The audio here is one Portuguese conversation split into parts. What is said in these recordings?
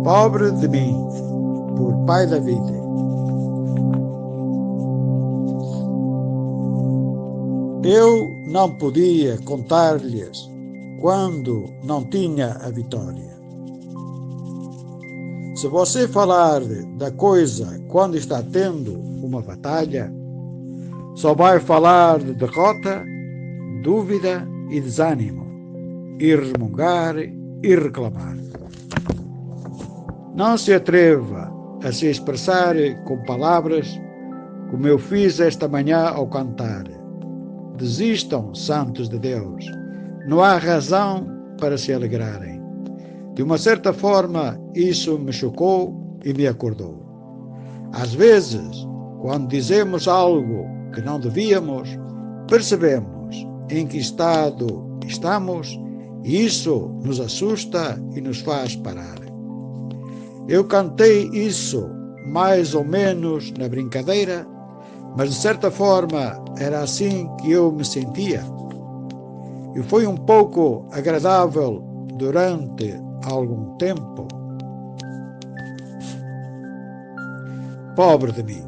Pobre de mim, por Pai David. Eu não podia contar-lhes quando não tinha a vitória. Se você falar da coisa quando está tendo uma batalha, só vai falar de derrota, dúvida e desânimo, e resmungar e reclamar. Não se atreva a se expressar com palavras como eu fiz esta manhã ao cantar. Desistam, santos de Deus, não há razão para se alegrarem. De uma certa forma, isso me chocou e me acordou. Às vezes, quando dizemos algo que não devíamos, percebemos em que estado estamos e isso nos assusta e nos faz parar. Eu cantei isso mais ou menos na brincadeira, mas de certa forma era assim que eu me sentia. E foi um pouco agradável durante algum tempo. Pobre de mim.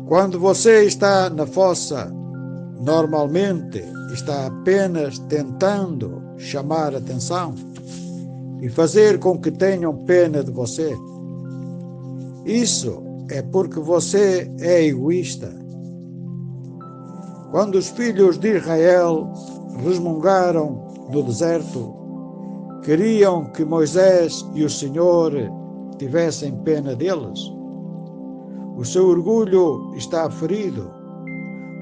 Quando você está na fossa, normalmente está apenas tentando chamar atenção e fazer com que tenham pena de você. Isso é porque você é egoísta. Quando os filhos de Israel resmungaram no deserto, queriam que Moisés e o Senhor tivessem pena deles. O seu orgulho está ferido,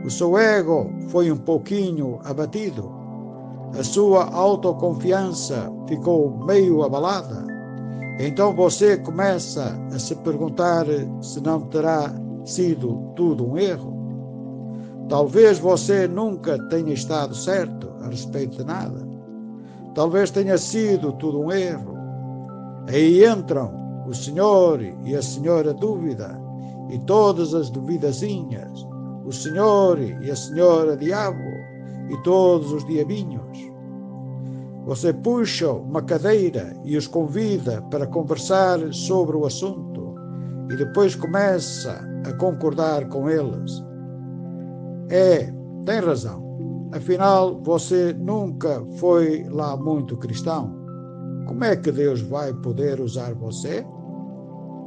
o seu ego foi um pouquinho abatido, a sua autoconfiança ficou meio abalada. Então você começa a se perguntar se não terá sido tudo um erro. Talvez você nunca tenha estado certo a respeito de nada. Talvez tenha sido tudo um erro. Aí entram o senhor e a senhora dúvida e todas as duvidazinhas, o senhor e a senhora diabo e todos os diabinhos. Você puxa uma cadeira e os convida para conversar sobre o assunto e depois começa a concordar com eles. Tem razão. Afinal, você nunca foi lá muito cristão. Como é que Deus vai poder usar você?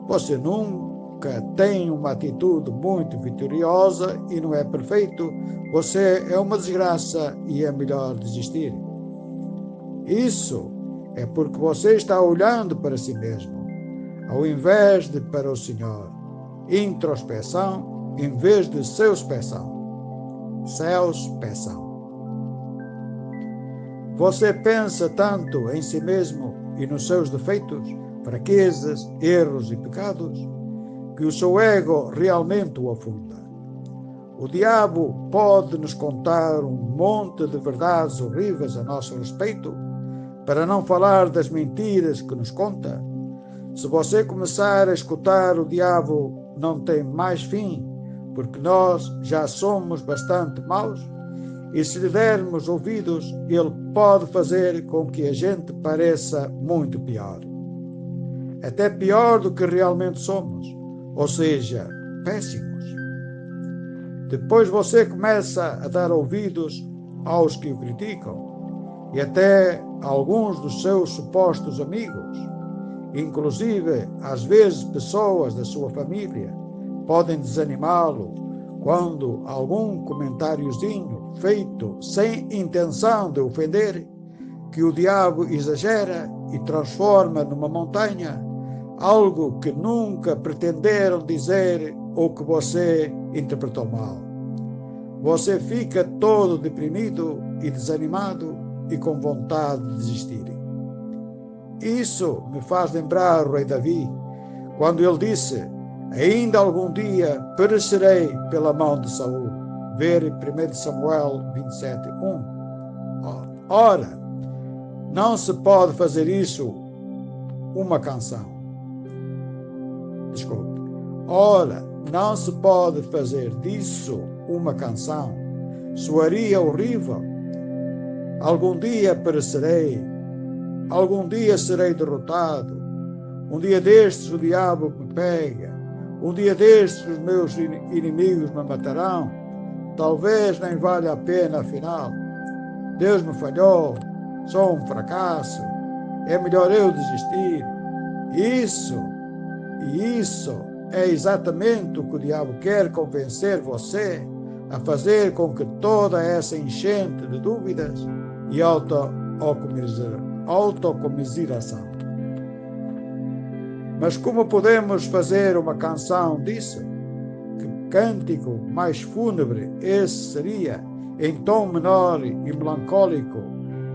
Você nunca tem uma atitude muito vitoriosa e não é perfeito. Você é uma desgraça e é melhor desistir. Isso é porque você está olhando para si mesmo, ao invés de para o Senhor. Introspeção em vez de seuspeção. Você pensa tanto em si mesmo e nos seus defeitos, fraquezas, erros e pecados, que o seu ego realmente o afunda. O diabo pode nos contar um monte de verdades horríveis a nosso respeito, para não falar das mentiras que nos conta. Se você começar a escutar o diabo, não tem mais fim, porque nós já somos bastante maus, e se lhe dermos ouvidos, ele pode fazer com que a gente pareça muito pior. Até pior do que realmente somos, ou seja, péssimos. Depois você começa a dar ouvidos aos que o criticam, e até alguns dos seus supostos amigos, inclusive às vezes pessoas da sua família, podem desanimá-lo quando algum comentáriozinho feito sem intenção de ofender, que o diabo exagera e transforma numa montanha, algo que nunca pretenderam dizer ou que você interpretou mal. Você fica todo deprimido e desanimado e com vontade de desistir. Isso me faz lembrar o rei Davi, quando ele disse: ainda algum dia perecerei pela mão de Saul. Ver 1 Samuel 27:1. Ora, não se pode fazer isso uma canção. Desculpe. Ora, não se pode fazer disso uma canção. Soaria horrível. Algum dia perecerei. algum dia serei derrotado. Um dia destes o diabo me pega. Um dia destes os meus inimigos me matarão. Talvez nem valha a pena, afinal. Deus me falhou, sou um fracasso. É melhor eu desistir. Isso é exatamente o que o diabo quer convencer você a fazer com que toda essa enchente de dúvidas e autocomiseração. Mas como podemos fazer uma canção disso? Que cântico mais fúnebre esse seria, em tom menor e melancólico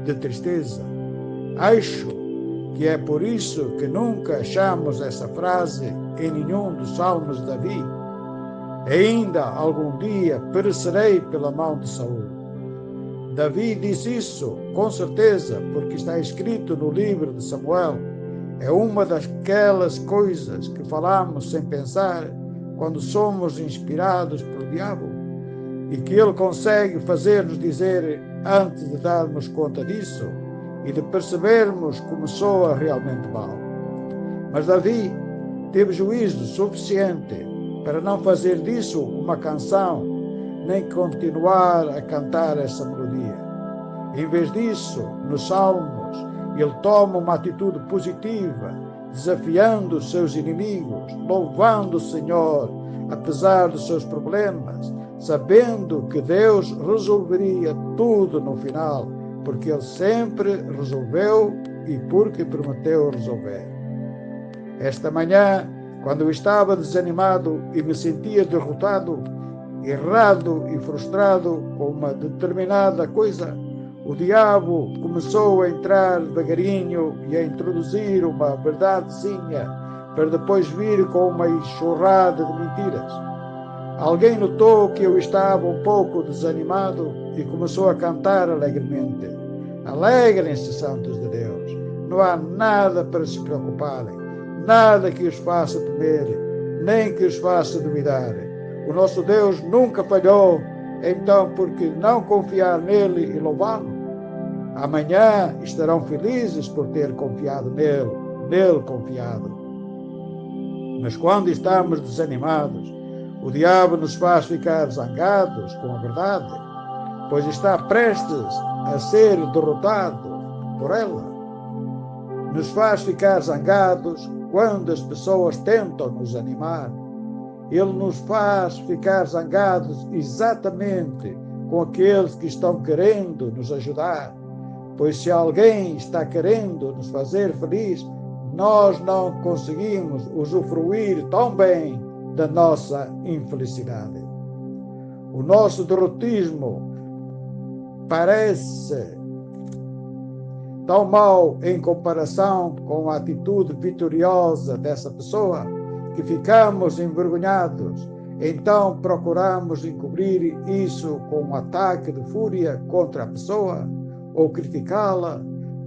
de tristeza. Acho que é por isso que nunca achamos essa frase em nenhum dos salmos de Davi. Ainda algum dia perecerei pela mão de Saul. Davi diz isso, com certeza, porque está escrito no livro de Samuel. É uma daquelas coisas que falamos sem pensar quando somos inspirados pelo diabo e que ele consegue fazer-nos dizer antes de darmos conta disso e de percebermos como soa realmente mal. Mas Davi teve juízo suficiente para não fazer disso uma canção, nem continuar a cantar essa melodia. Em vez disso, nos Salmos, ele toma uma atitude positiva, desafiando os seus inimigos, louvando o Senhor, apesar dos seus problemas, sabendo que Deus resolveria tudo no final, porque Ele sempre resolveu e porque prometeu resolver. Esta manhã, quando eu estava desanimado e me sentia derrotado, errado e frustrado com uma determinada coisa, o diabo começou a entrar devagarinho e a introduzir uma verdadezinha para depois vir com uma enxurrada de mentiras. Alguém notou que eu estava um pouco desanimado e começou a cantar alegremente. Alegrem-se, santos de Deus. Não há nada para se preocuparem, nada que os faça temer, nem que os faça duvidar. O nosso Deus nunca falhou, então por que não confiar nele e louvá-lo? Amanhã estarão felizes por ter confiado nele confiado. Mas quando estamos desanimados, o diabo nos faz ficar zangados com a verdade, pois está prestes a ser derrotado por ela. Nos faz ficar zangados quando as pessoas tentam nos animar. Ele nos faz ficar zangados exatamente com aqueles que estão querendo nos ajudar, pois se alguém está querendo nos fazer feliz, nós não conseguimos usufruir tão bem da nossa infelicidade. O nosso derrotismo parece tão mau em comparação com a atitude vitoriosa dessa pessoa que ficamos envergonhados. Então procuramos encobrir isso com um ataque de fúria contra a pessoa ou criticá-la.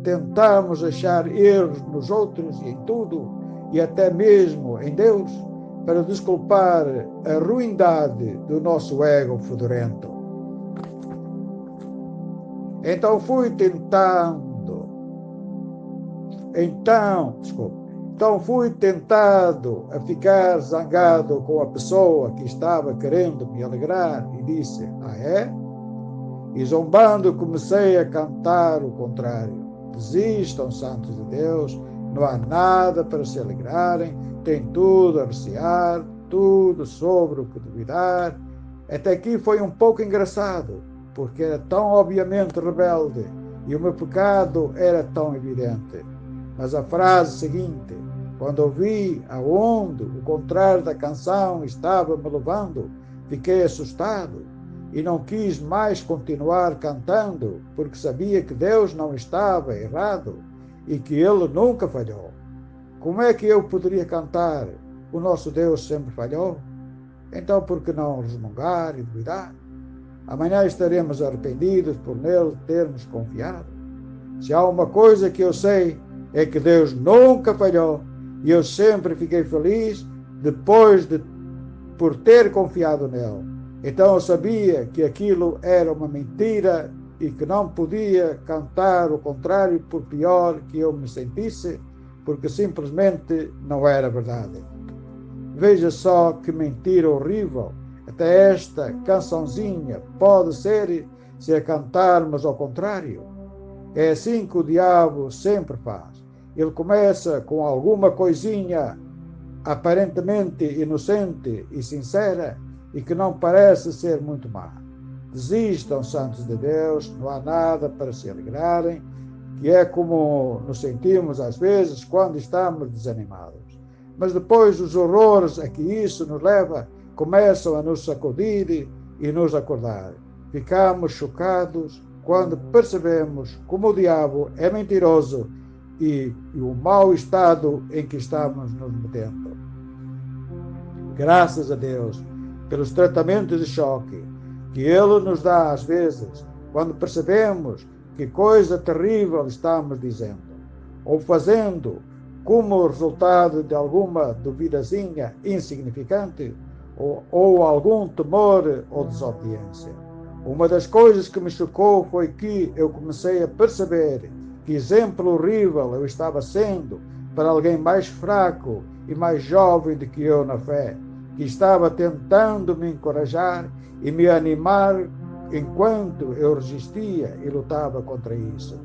Tentamos achar erros nos outros e em tudo, e até mesmo em Deus, para desculpar a ruindade do nosso ego fedorento. Então fui tentado a ficar zangado com a pessoa que estava querendo me alegrar e disse, é? E zombando comecei a cantar o contrário. Desistam, santos de Deus, não há nada para se alegrarem, tem tudo a recear, tudo sobre o que duvidar. Até aqui foi um pouco engraçado, porque era tão obviamente rebelde e o meu pecado era tão evidente. Mas a frase seguinte, quando ouvi aonde o contrário da canção estava me levando, fiquei assustado e não quis mais continuar cantando, porque sabia que Deus não estava errado e que Ele nunca falhou. Como é que eu poderia cantar? O nosso Deus sempre falhou? Então por que não resmungar e duvidar? Amanhã estaremos arrependidos por nele termos confiado. Se há uma coisa que eu sei, é que Deus nunca falhou e eu sempre fiquei feliz por ter confiado nele. Então eu sabia que aquilo era uma mentira e que não podia cantar o contrário por pior que eu me sentisse, porque simplesmente não era verdade. Veja só que mentira horrível. Até esta cançãozinha pode ser se a cantarmos ao contrário. É assim que o diabo sempre faz. Ele começa com alguma coisinha aparentemente inocente e sincera e que não parece ser muito má. Desistam, santos de Deus, não há nada para se alegrarem, que é como nos sentimos às vezes quando estamos desanimados. Mas depois os horrores a que isso nos leva começam a nos sacudir e nos acordar. Ficamos chocados quando percebemos como o diabo é mentiroso e o mau estado em que estamos nos metendo. Graças a Deus pelos tratamentos de choque que Ele nos dá às vezes, quando percebemos que coisa terrível estamos dizendo ou fazendo como resultado de alguma duvidazinha insignificante ou algum temor ou desobediência. Uma das coisas que me chocou foi que eu comecei a perceber que exemplo horrível eu estava sendo para alguém mais fraco e mais jovem do que eu na fé, que estava tentando me encorajar e me animar enquanto eu resistia e lutava contra isso.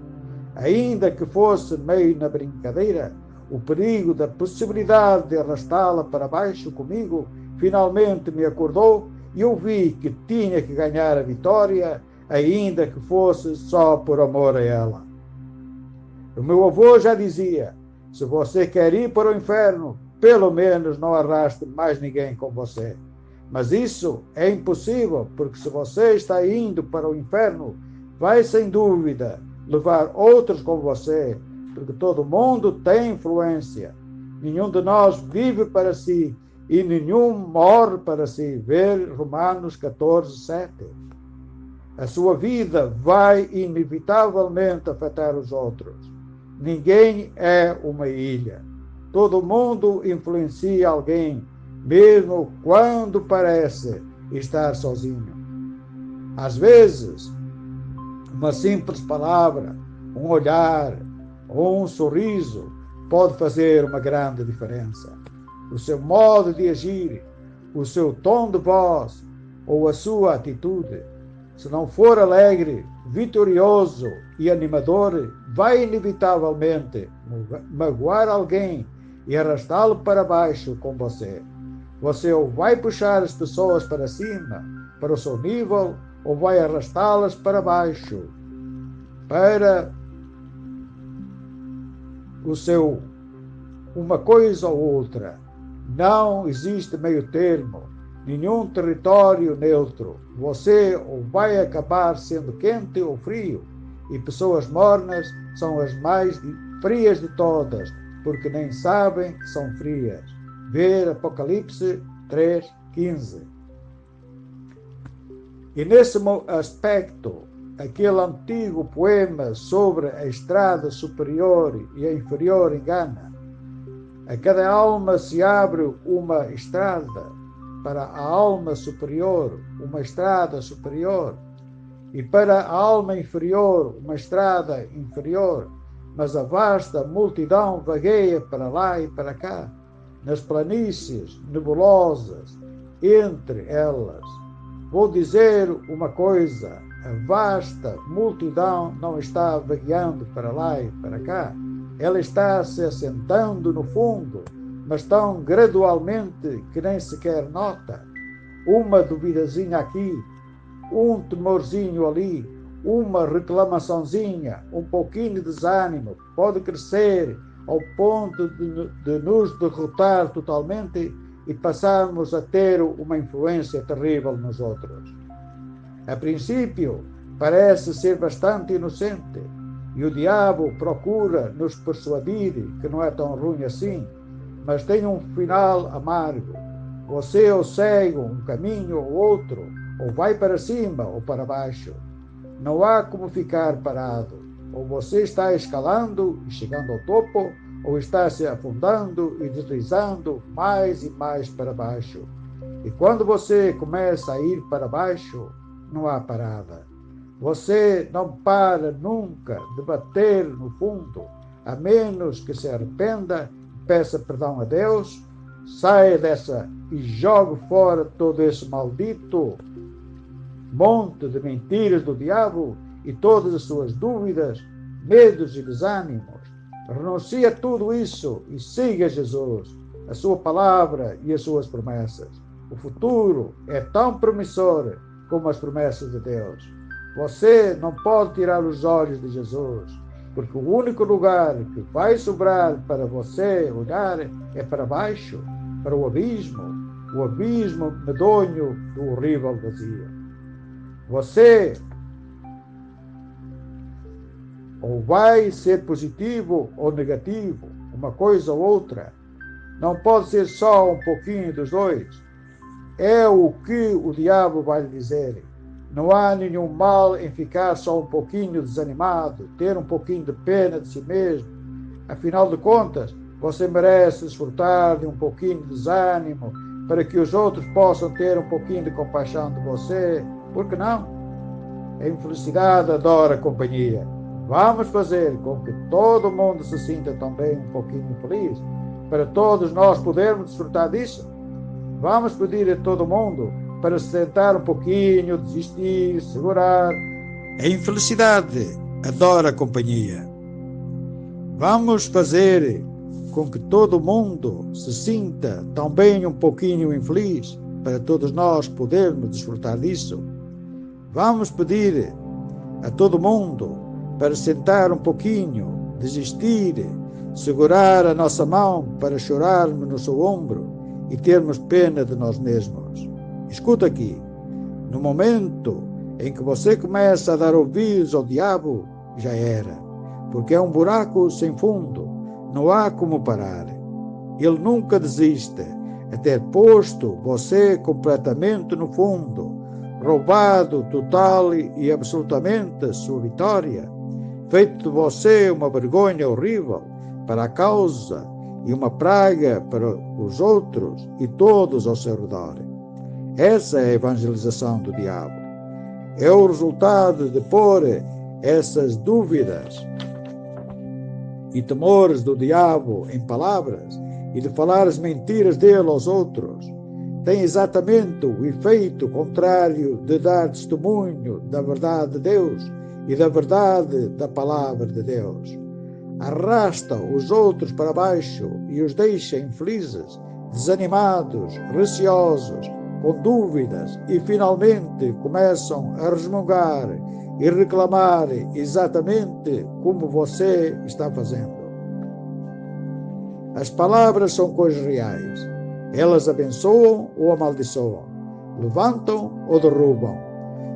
Ainda que fosse meio na brincadeira, o perigo da possibilidade de arrastá-la para baixo comigo finalmente me acordou e eu vi que tinha que ganhar a vitória, ainda que fosse só por amor a ela. O meu avô já dizia: se você quer ir para o inferno, pelo menos não arraste mais ninguém com você. Mas isso é impossível, porque se você está indo para o inferno, vai sem dúvida levar outros com você, porque todo mundo tem influência. Nenhum de nós vive para si e nenhum morre para si. Ver Romanos 14:7. A sua vida vai inevitavelmente afetar os outros. Ninguém é uma ilha. Todo mundo influencia alguém, mesmo quando parece estar sozinho. Às vezes, uma simples palavra, um olhar ou um sorriso pode fazer uma grande diferença. O seu modo de agir, o seu tom de voz ou a sua atitude, se não for alegre, vitorioso e animador, vai inevitavelmente magoar alguém e arrastá-lo para baixo com você. Você ou vai puxar as pessoas para cima, para o seu nível, ou vai arrastá-las para baixo, para o seu uma coisa ou outra. Não existe meio termo, nenhum território neutro. Você ou vai acabar sendo quente ou frio, e pessoas mornas são as mais frias de todas, porque nem sabem que são frias. Ver Apocalipse 3:15. E nesse aspecto, aquele antigo poema sobre a estrada superior e a inferior engana. A cada alma se abre uma estrada, para a alma superior, uma estrada superior, e para a alma inferior, uma estrada inferior, mas a vasta multidão vagueia para lá e para cá, nas planícies nebulosas, entre elas. Vou dizer uma coisa: a vasta multidão não está vagueando para lá e para cá, ela está se assentando no fundo, mas tão gradualmente que nem sequer nota. Uma duvidazinha aqui, um temorzinho ali, uma reclamaçãozinha, um pouquinho de desânimo pode crescer ao ponto de nos derrotar totalmente e passarmos a ter uma influência terrível nos outros. A princípio, parece ser bastante inocente, e o diabo procura nos persuadir que não é tão ruim assim, mas tem um final amargo. Você ou segue um caminho ou outro, ou vai para cima ou para baixo. Não há como ficar parado. Ou você está escalando e chegando ao topo, ou está se afundando e deslizando mais e mais para baixo. E quando você começa a ir para baixo, não há parada. Você não para nunca de bater no fundo, a menos que se arrependa, peça perdão a Deus, saia dessa e jogue fora todo esse maldito monte de mentiras do diabo e todas as suas dúvidas, medos e desânimos. Renuncie a tudo isso e siga Jesus, a sua palavra e as suas promessas. O futuro é tão promissor como as promessas de Deus. Você não pode tirar os olhos de Jesus, porque o único lugar que vai sobrar para você olhar é para baixo, para o abismo medonho do horrível vazio. Você ou vai ser positivo ou negativo, uma coisa ou outra. Não pode ser só um pouquinho dos dois. É o que o diabo vai lhe dizer. Não há nenhum mal em ficar só um pouquinho desanimado, ter um pouquinho de pena de si mesmo. Afinal de contas, você merece desfrutar de um pouquinho de desânimo para que os outros possam ter um pouquinho de compaixão de você. Por que não? A infelicidade adora companhia. Vamos fazer com que todo mundo se sinta também um pouquinho feliz, para todos nós podermos desfrutar disso. Vamos pedir a todo mundo para se sentar um pouquinho, desistir, segurar. A infelicidade adora companhia. Vamos fazer com que todo mundo se sinta também um pouquinho infeliz, para todos nós podermos desfrutar disso. Vamos pedir a todo mundo para sentar um pouquinho, desistir, segurar a nossa mão para chorarmos no seu ombro e termos pena de nós mesmos. Escuta aqui, no momento em que você começa a dar ouvidos ao diabo, já era, porque é um buraco sem fundo, não há como parar. Ele nunca desiste até ter posto você completamente no fundo, roubado total e absolutamente sua vitória, feito de você uma vergonha horrível para a causa e uma praga para os outros e todos ao seu redor. Essa é a evangelização do diabo. É o resultado de pôr essas dúvidas e temores do diabo em palavras e de falar as mentiras dele aos outros. Tem exatamente o efeito contrário de dar testemunho da verdade de Deus e da verdade da palavra de Deus. Arrasta os outros para baixo e os deixa infelizes, desanimados, receosos, com dúvidas e finalmente começam a resmungar e reclamar exatamente como você está fazendo. As palavras são coisas reais. Elas abençoam ou amaldiçoam, levantam ou derrubam,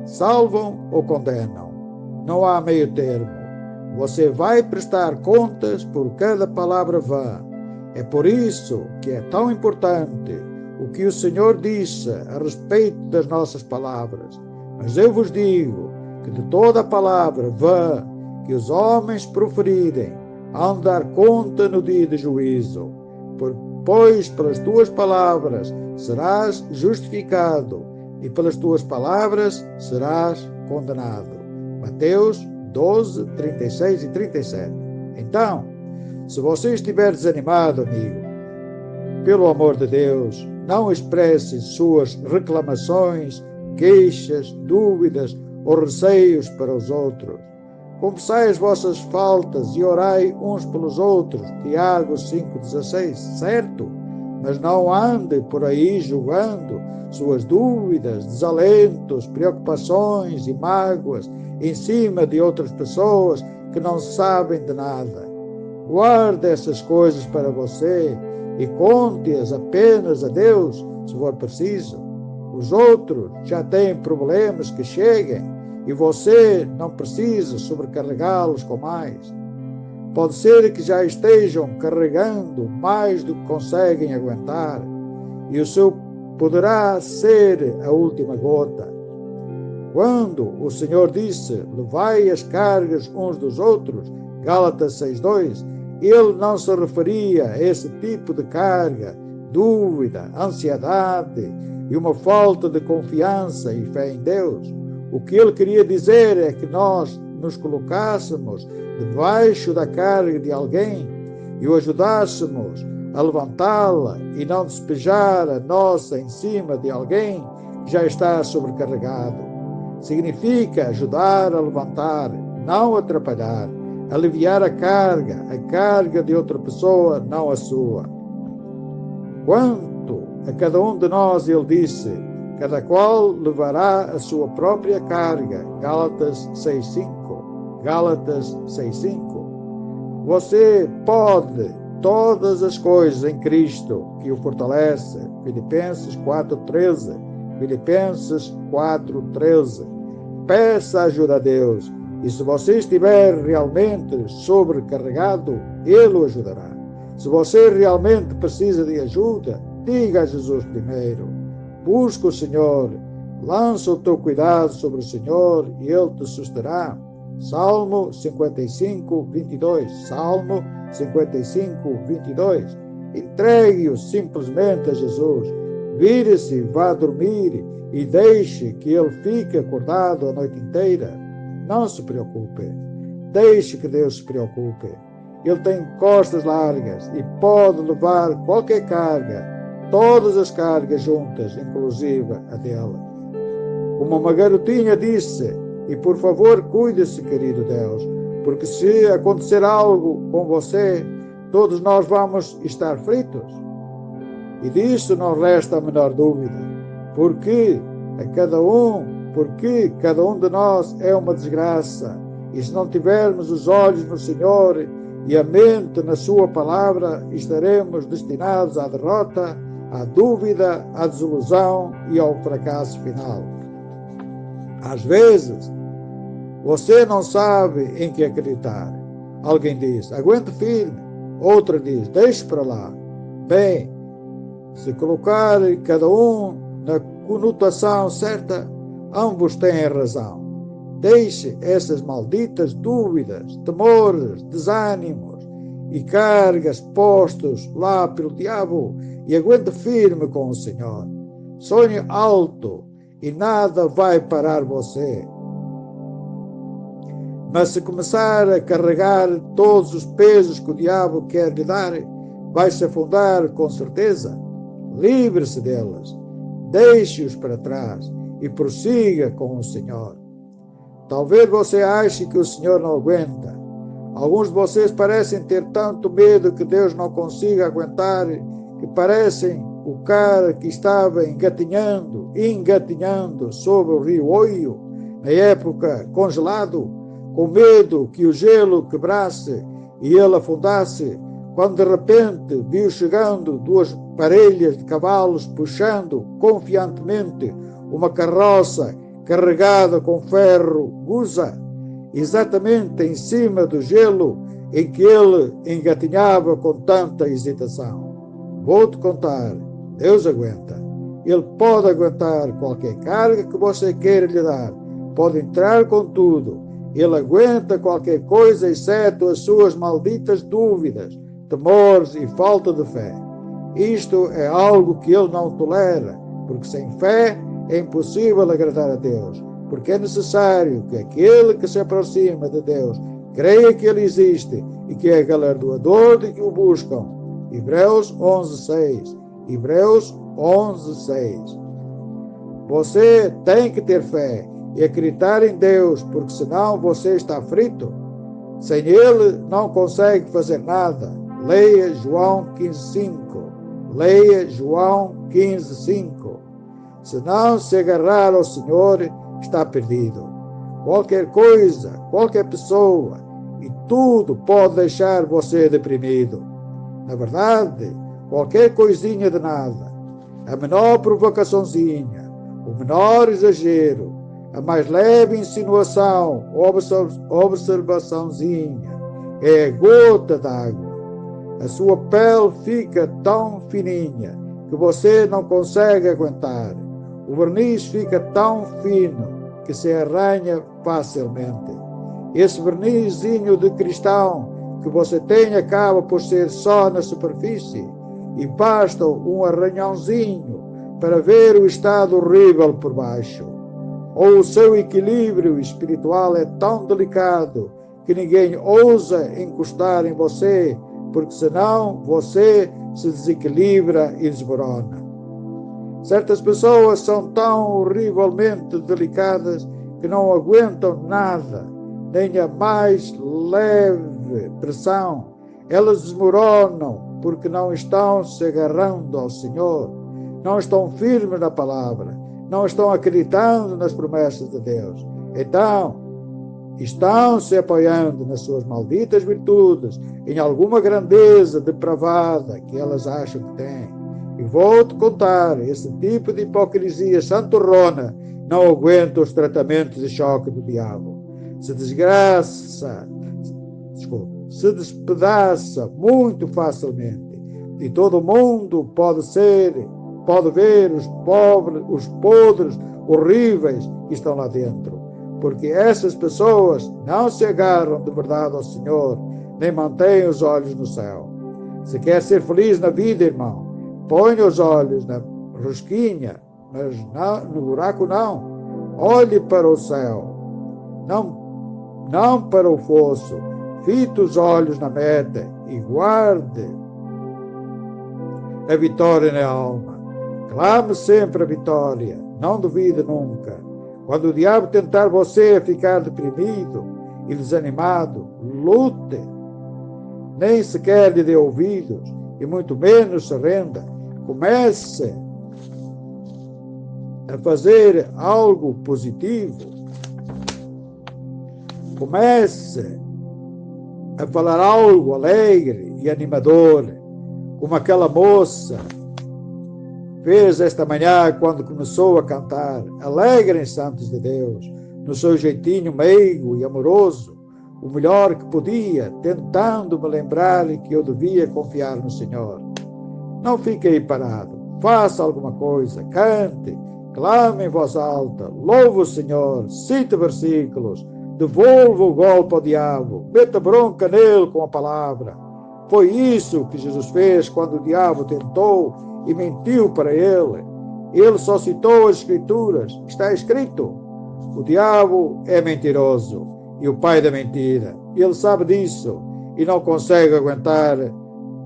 salvam ou condenam. Não há meio termo. Você vai prestar contas por cada palavra vã. É por isso que é tão importante o que o Senhor disse a respeito das nossas palavras. Mas eu vos digo que de toda a palavra vã que os homens proferirem, hão de dar conta no dia de juízo. Pois pelas tuas palavras serás justificado e pelas tuas palavras serás condenado. Mateus 12, 36 e 37. Então, se você estiver desanimado, amigo, pelo amor de Deus, não expresse suas reclamações, queixas, dúvidas ou receios para os outros. Confessai as vossas faltas e orai uns pelos outros. Tiago 5,16, certo? Mas não ande por aí julgando suas dúvidas, desalentos, preocupações e mágoas em cima de outras pessoas que não sabem de nada. Guarde essas coisas para você e conte-as apenas a Deus, se for preciso. Os outros já têm problemas que cheguem e você não precisa sobrecarregá-los com mais. Pode ser que já estejam carregando mais do que conseguem aguentar, e o seu poderá ser a última gota. Quando o Senhor disse, levai as cargas uns dos outros, Gálatas 6,2, ele não se referia a esse tipo de carga, dúvida, ansiedade e uma falta de confiança e fé em Deus. O que ele queria dizer é que nós nos colocássemos debaixo da carga de alguém e o ajudássemos a levantá-la e não despejar a nossa em cima de alguém que já está sobrecarregado. Significa ajudar a levantar, não atrapalhar, aliviar a carga de outra pessoa, não a sua. Quanto a cada um de nós, ele disse, cada qual levará a sua própria carga. Gálatas 6:5. Gálatas 6:5. Você pode todas as coisas em Cristo que o fortalece. Filipenses 4:13. Filipenses 4:13. Peça ajuda a Deus. E se você estiver realmente sobrecarregado, Ele o ajudará. Se você realmente precisa de ajuda, diga a Jesus primeiro. Busca o Senhor. Lança o teu cuidado sobre o Senhor e Ele te susterá. Salmo 55:22. Salmo 55:22. Entregue-o simplesmente a Jesus. Vire-se, vá dormir e deixe que Ele fique acordado a noite inteira. Não se preocupe. Deixe que Deus se preocupe. Ele tem costas largas e pode levar qualquer carga, todas as cargas juntas, inclusive a dela. Como uma garotinha disse, e por favor cuide-se, querido Deus, porque se acontecer algo com você, todos nós vamos estar fritos. E disso não resta a menor dúvida, porque cada um de nós é uma desgraça, e se não tivermos os olhos no Senhor e a mente na sua palavra, estaremos destinados à derrota, à dúvida, à desilusão e ao fracasso final. Às vezes, você não sabe em que acreditar. Alguém diz, aguente firme. Outra diz, deixe para lá. Bem, se colocar cada um na conotação certa, ambos têm razão. Deixe essas malditas dúvidas, temores, desânimos e cargas postos lá pelo diabo e aguente firme com o Senhor. Sonhe alto e nada vai parar você. Mas se começar a carregar todos os pesos que o diabo quer lhe dar, vai se afundar com certeza. Livre-se delas, deixe-os para trás e prossiga com o Senhor. Talvez você ache que o Senhor não aguenta. Alguns de vocês parecem ter tanto medo que Deus não consiga aguentar, que parecem o cara que estava engatinhando sobre o rio Oio, na época congelado, com medo que o gelo quebrasse e ele afundasse, quando de repente viu chegando 2 parelhas de cavalos puxando confiantemente uma carroça carregada com ferro gusa, exatamente em cima do gelo em que ele engatinhava com tanta hesitação. Vou-te contar, Deus aguenta. Ele pode aguentar qualquer carga que você queira lhe dar, pode entrar com tudo. Ele aguenta qualquer coisa, exceto as suas malditas dúvidas, temores e falta de fé. Isto é algo que ele não tolera, porque sem fé é impossível agradar a Deus, porque é necessário que aquele que se aproxima de Deus creia que Ele existe e que é galardoador de que o buscam. Hebreus 11:6. Hebreus 11:6. Você tem que ter fé e acreditar em Deus, porque senão você está frito. Sem Ele não consegue fazer nada. Leia João 15:5. Leia João 15:5. Se não se agarrar ao Senhor, está perdido. Qualquer coisa, qualquer pessoa e tudo pode deixar você deprimido. Na verdade, qualquer coisinha de nada, a menor provocaçãozinha, o menor exagero, a mais leve insinuação ou observaçãozinha, é a gota d'água. A sua pele fica tão fininha que você não consegue aguentar. O verniz fica tão fino que se arranha facilmente. Esse vernizinho de cristal que você tem acaba por ser só na superfície e basta um arranhãozinho para ver o estado horrível por baixo. ou o seu equilíbrio espiritual é tão delicado que ninguém ousa encostar em você, porque senão você se desequilibra e desmorona. Certas pessoas são tão horrivelmente delicadas que não aguentam nada, nem a mais leve pressão. Elas desmoronam porque não estão se agarrando ao Senhor, não estão firmes na palavra, não estão acreditando nas promessas de Deus. Então, estão se apoiando nas suas malditas virtudes, em alguma grandeza depravada que elas acham que têm. E vou-te contar, esse tipo de hipocrisia santurrona não aguenta os tratamentos de choque do diabo. Se despedaça muito facilmente. E todo mundo pode ver os podres horríveis que estão lá dentro. Porque essas pessoas não se agarram de verdade ao Senhor, nem mantêm os olhos no céu. Se quer ser feliz na vida, irmão, põe os olhos na rosquinha, mas não, no buraco não. Olhe para o céu, não para o fosso. Fite os olhos na meta e guarde a vitória na alma. Clame sempre a vitória, não duvide nunca. Quando o diabo tentar você a ficar deprimido e desanimado, lute. Nem sequer lhe dê ouvidos, e muito menos se renda. Comece a fazer algo positivo. Comece a falar algo alegre e animador, como aquela moça fez esta manhã quando começou a cantar. Alegrem, santos de Deus, no seu jeitinho meigo e amoroso, o melhor que podia, tentando me lembrar que eu devia confiar no Senhor. Não fique aí parado, faça alguma coisa, cante, clame em voz alta, louve o Senhor, cite versículos, devolva o golpe ao diabo, meta bronca nele com a palavra. Foi isso que Jesus fez quando o diabo tentou e mentiu para ele. Ele só citou as Escrituras. Está escrito: o diabo é mentiroso e o pai da mentira. Ele sabe disso e não consegue aguentar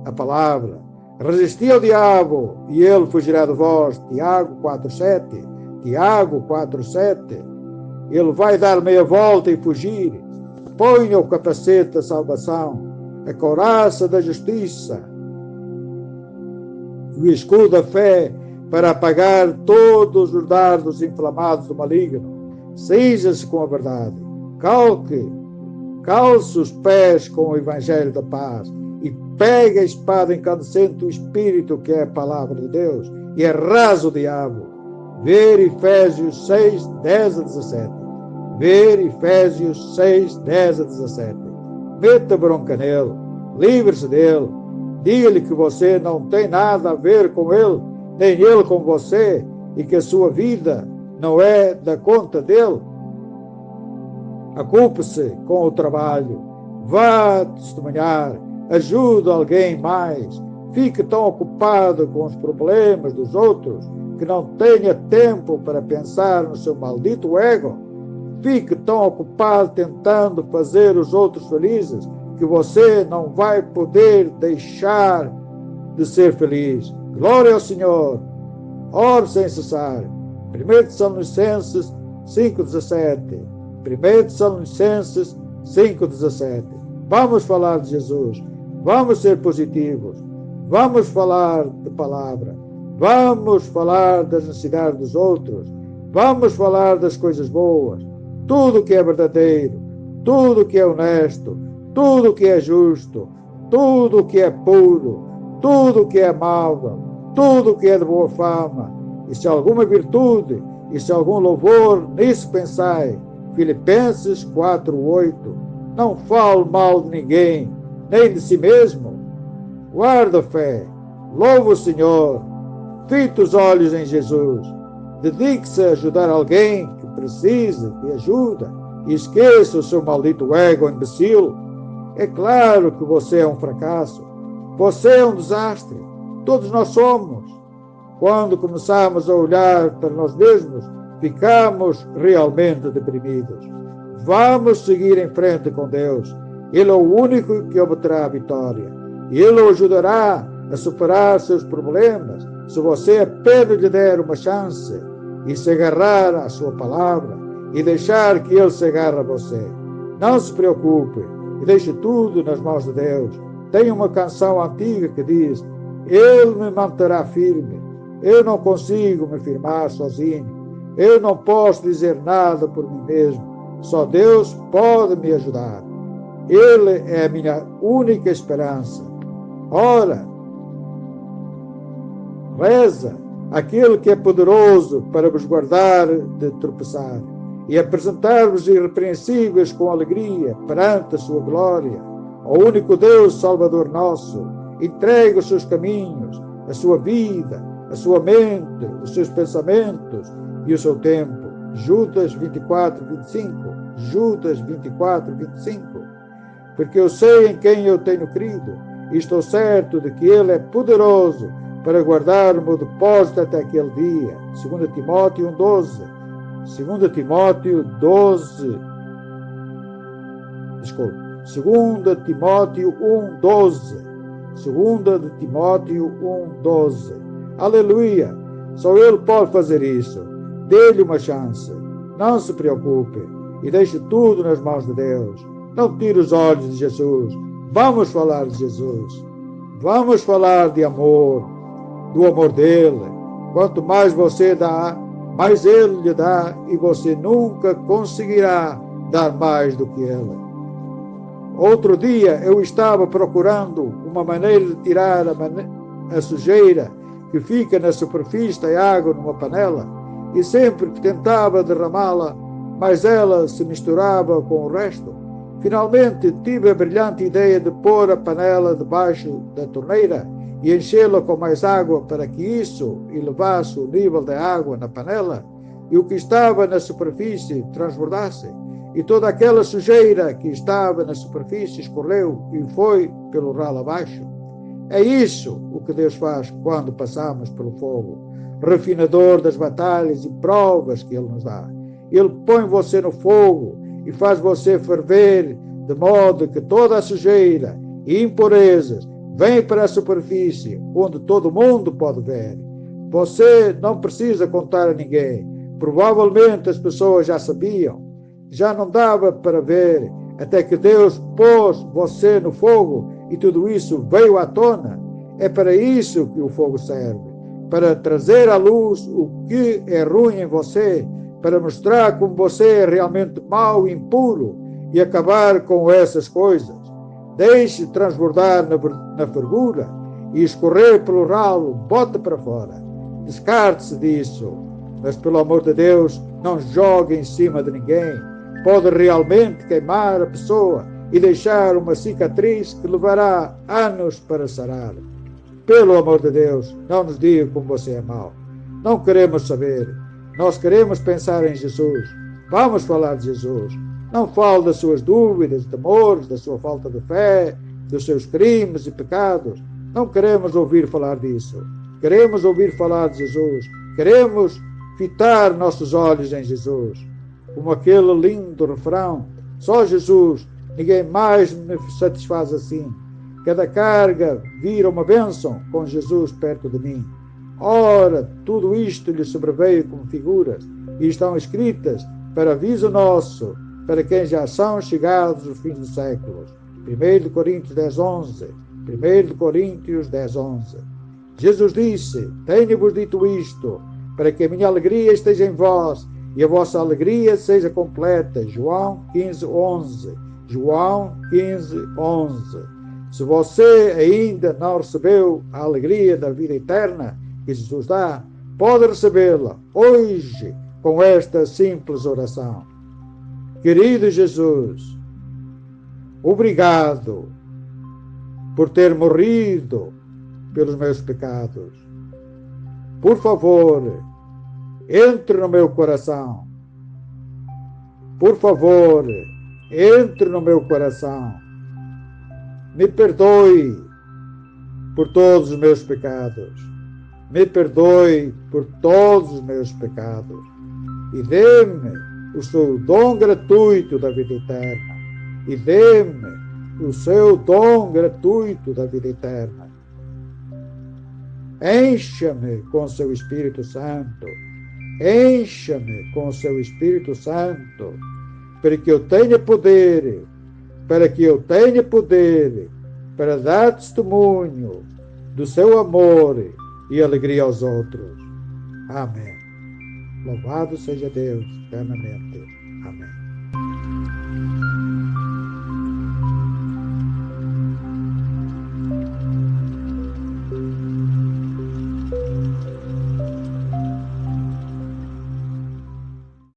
a palavra. Resisti ao diabo e ele fugirá de vós. Tiago 4,7. Tiago 4,7. Ele vai dar meia volta e fugir. Ponha o capacete da salvação, a couraça da justiça, o escudo da fé para apagar todos os dardos inflamados do maligno. Cinja-se com a verdade. Calce os pés com o evangelho da paz e pegue a espada incandescente do Espírito, que é a palavra de Deus, e arrasa o diabo. Ver Efésios 6, 10 a 17. Ver Efésios 6, 10 a 17. Meta bronca nele, livre-se dele, diga-lhe que você não tem nada a ver com ele, nem ele com você, e que a sua vida não é da conta dele. Ocupe-se com o trabalho, vá testemunhar, ajude alguém mais, fique tão ocupado com os problemas dos outros que não tenha tempo para pensar no seu maldito ego. Fique tão ocupado tentando fazer os outros felizes que você não vai poder deixar de ser feliz. Glória ao Senhor. Ore sem cessar. 1 Tessalonicenses 5,17. 1 Tessalonicenses 5,17. Vamos falar de Jesus. Vamos ser positivos. Vamos falar de palavra. Vamos falar das necessidades dos outros. Vamos falar das coisas boas. Tudo que é verdadeiro, tudo que é honesto, tudo que é justo, tudo que é puro, tudo que é amável, tudo que é de boa fama, e se alguma virtude, e se algum louvor, nisso pensai. Filipenses 4,8. Não fale mal de ninguém, nem de si mesmo. Guarda a fé, louva o Senhor, fite os olhos em Jesus, dedique-se a ajudar alguém que precisa de ajuda e esqueça o seu maldito ego imbecil. É claro que você é um fracasso, você é um desastre, todos nós somos. Quando começamos a olhar para nós mesmos ficamos realmente deprimidos. Vamos seguir em frente com Deus. Ele é o único que obterá a vitória. Ele o ajudará a superar seus problemas se você apenas lhe der uma chance e se agarrar à sua palavra e deixar que ele se agarre a você. Não se preocupe e deixe tudo nas mãos de Deus. Tem uma canção antiga que diz: Ele me manterá firme. Eu não consigo me firmar sozinho. Eu não posso dizer nada por mim mesmo. Só Deus pode me ajudar. Ele é a minha única esperança. Ora, reza aquele que é poderoso para vos guardar de tropeçar e apresentar-vos irrepreensíveis com alegria perante a sua glória. O único Deus Salvador nosso, entregue os seus caminhos, a sua vida, a sua mente, os seus pensamentos e o seu tempo. Judas 24, 25. Judas 24, 25. Porque eu sei em quem eu tenho crido e estou certo de que Ele é poderoso para guardar o meu depósito até aquele dia. 2 Timóteo 1,12. 2 Timóteo 12. Desculpe. 2 Timóteo 1,12. 2 Timóteo 1,12. Aleluia! Só Ele pode fazer isso. Dê-lhe uma chance. Não se preocupe e deixe tudo nas mãos de Deus. Não tire os olhos de Jesus. Vamos falar de Jesus. Vamos falar de amor, do amor dele. Quanto mais você dá, mais ele lhe dá e você nunca conseguirá dar mais do que ele. Outro dia eu estava procurando uma maneira de tirar a sujeira que fica na superfície da água numa panela e sempre que tentava derramá-la, mas ela se misturava com o resto. Finalmente tive a brilhante ideia de pôr a panela debaixo da torneira e enchê-la com mais água para que isso elevasse o nível da água na panela e o que estava na superfície transbordasse. E toda aquela sujeira que estava na superfície escorreu e foi pelo ralo abaixo. É isso o que Deus faz quando passamos pelo fogo, refinador das batalhas e provas que Ele nos dá. Ele põe você no fogo e faz você ferver, de modo que toda a sujeira e impurezas vem para a superfície, onde todo mundo pode ver. Você não precisa contar a ninguém. Provavelmente as pessoas já sabiam. Já não dava para ver, até que Deus pôs você no fogo e tudo isso veio à tona. É para isso que o fogo serve, para trazer à luz o que é ruim em você, para mostrar como você é realmente mau e impuro e acabar com essas coisas. Deixe transbordar na fervura e escorrer pelo ralo, bote para fora. Descarte-se disso, mas pelo amor de Deus, não jogue em cima de ninguém. Pode realmente queimar a pessoa e deixar uma cicatriz que levará anos para sarar. Pelo amor de Deus, não nos diga como você é mau. Não queremos saber. Nós queremos pensar em Jesus. Vamos falar de Jesus. Não fale das suas dúvidas, temores, da sua falta de fé, dos seus crimes e pecados. Não queremos ouvir falar disso. Queremos ouvir falar de Jesus. Queremos fitar nossos olhos em Jesus. Como aquele lindo refrão: só Jesus, ninguém mais me satisfaz assim. Cada carga vira uma bênção com Jesus perto de mim. Ora, tudo isto lhe sobreveio como figuras e estão escritas para aviso nosso, para quem já são chegados os fins dos séculos. 1 Coríntios 10:11. 1 Coríntios 10:11. Jesus disse: tenho-vos dito isto, para que a minha alegria esteja em vós e a vossa alegria seja completa. João 15:11. João 15:11. Se você ainda não recebeu a alegria da vida eterna que Jesus dá, pode recebê-la hoje com esta simples oração. Querido Jesus, obrigado por ter morrido pelos meus pecados. Por favor, entre no meu coração. Por favor, entre no meu coração. Me perdoe por todos os meus pecados. Me perdoe por todos os meus pecados. e dê-me o seu dom gratuito da vida eterna, e dê-me o seu dom gratuito da vida eterna. Encha-me com o seu Espírito Santo, encha-me com o seu Espírito Santo, para que eu tenha poder, para dar testemunho do seu amor e alegria aos outros. Amém. Louvado seja Deus eternamente. Amém.